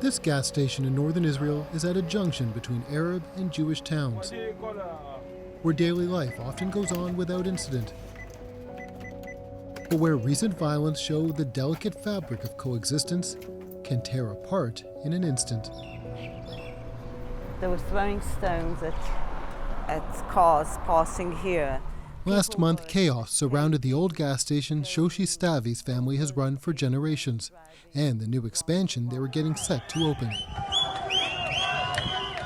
This gas station in northern Israel is at a junction between Arab and Jewish towns, where daily life often goes on without incident, but where recent violence showed the delicate fabric of coexistence can tear apart in an instant. They were throwing stones at cars passing here. Last month, chaos surrounded the old gas station Shoshi Stavi's family has run for generations, and the new expansion they were getting set to open.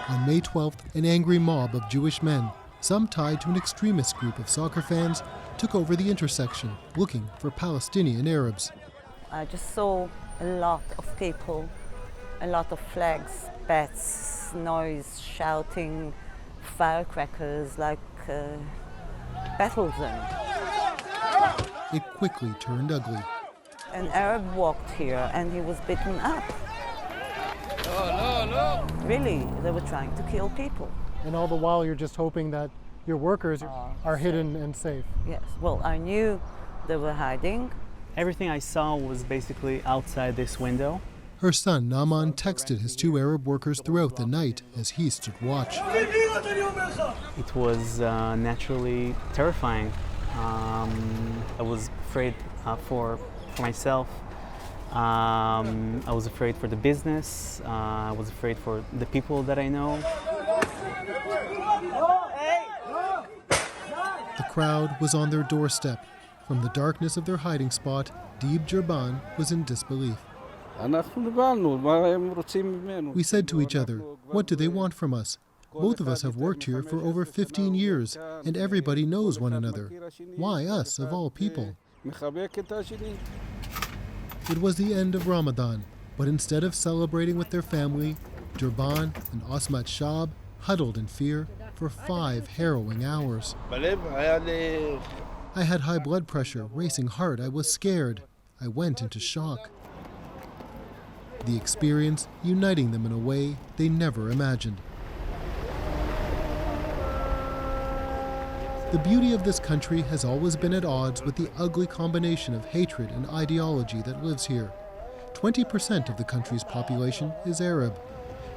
On May 12th, an angry mob of Jewish men, some tied to an extremist group of soccer fans, took over the intersection, looking for Palestinian Arabs. I just saw a lot of people, a lot of flags, bats, noise, shouting, firecrackers, like a battle zone. It quickly turned ugly. An Arab walked here and he was beaten up. Really, they were trying to kill people. And all the while you're just hoping that your workers are hidden and safe. Yes, well, I knew they were hiding. Everything I saw was basically outside this window. Her son Naaman texted his two Arab workers throughout the night as he stood watch. It was naturally terrifying. I was afraid for myself. I was afraid for the business. I was afraid for the people that I know. The crowd was on their doorstep. From the darkness of their hiding spot, Deeb Jerban was in disbelief. We said to each other, what do they want from us? Both of us have worked here for over 15 years, and everybody knows one another. Why us, of all people? It was the end of Ramadan, but instead of celebrating with their family, Jerban and Osmat Shab huddled in fear for 5 harrowing hours. I had high blood pressure, racing heart. I was scared. I went into shock. The experience uniting them in a way they never imagined. The beauty of this country has always been at odds with the ugly combination of hatred and ideology that lives here. 20% of the country's population is Arab,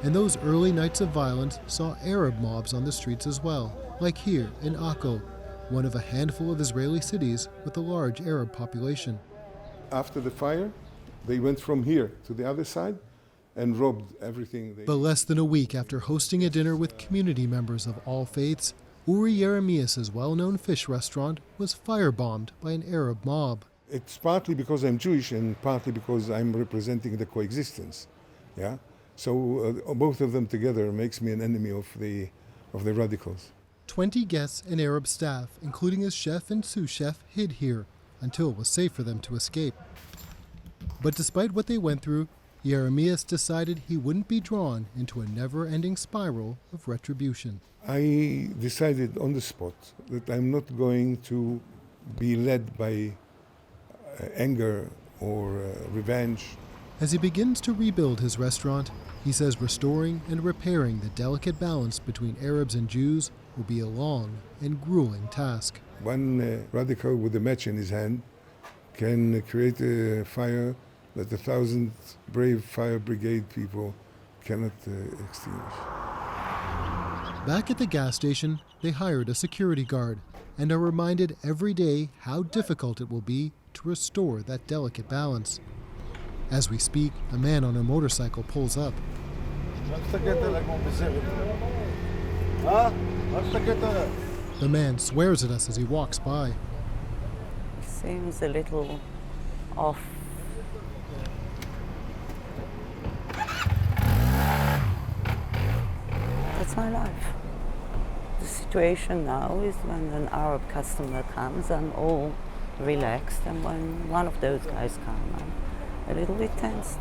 and those early nights of violence saw Arab mobs on the streets as well, like here in Akko, one of a handful of Israeli cities with a large Arab population. After the fire, they went from here to the other side and robbed everything. But less than a week after hosting a dinner with community members of all faiths, Uri Yeremias' well-known fish restaurant was firebombed by an Arab mob. It's partly because I'm Jewish and partly because I'm representing the coexistence. Yeah, so both of them together makes me an enemy of the radicals. 20 guests and Arab staff, including his chef and sous chef, hid here until it was safe for them to escape. But despite what they went through, Yeremias decided he wouldn't be drawn into a never-ending spiral of retribution. I decided on the spot that I'm not going to be led by anger or revenge. As he begins to rebuild his restaurant, he says restoring and repairing the delicate balance between Arabs and Jews will be a long and grueling task. One radical with a match in his hand can create a fire that 1,000 brave fire brigade people cannot extinguish. Back at the gas station, they hired a security guard and are reminded every day how difficult it will be to restore that delicate balance. As we speak, a man on a motorcycle pulls up. The man swears at us as he walks by. He seems a little off. That's my life. The situation now is when an Arab customer comes, I'm all relaxed, and when one of those guys comes, I'm a little bit tensed.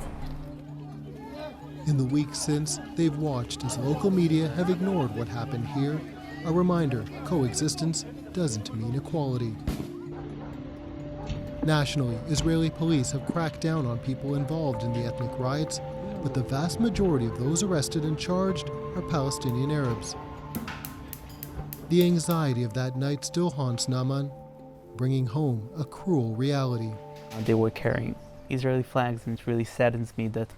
In the weeks since, they've watched as local media have ignored what happened here. A reminder, coexistence doesn't mean equality. Nationally, Israeli police have cracked down on people involved in the ethnic riots, but the vast majority of those arrested and charged are Palestinian Arabs. The anxiety of that night still haunts Naaman, bringing home a cruel reality. They were carrying Israeli flags, and it really saddens me that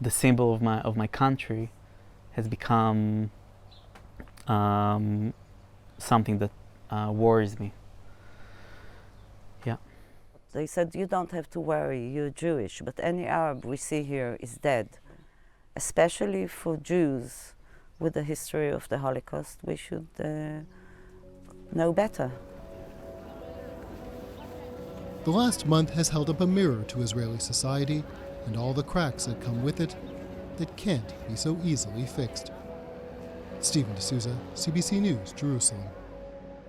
the symbol of my country has become something that worries me. Yeah. They said, you don't have to worry, you're Jewish, but any Arab we see here is dead. Especially for Jews with the history of the Holocaust, we should know better. The last month has held up a mirror to Israeli society and all the cracks that come with it that can't be so easily fixed. Stephen D'Souza, CBC News, Jerusalem.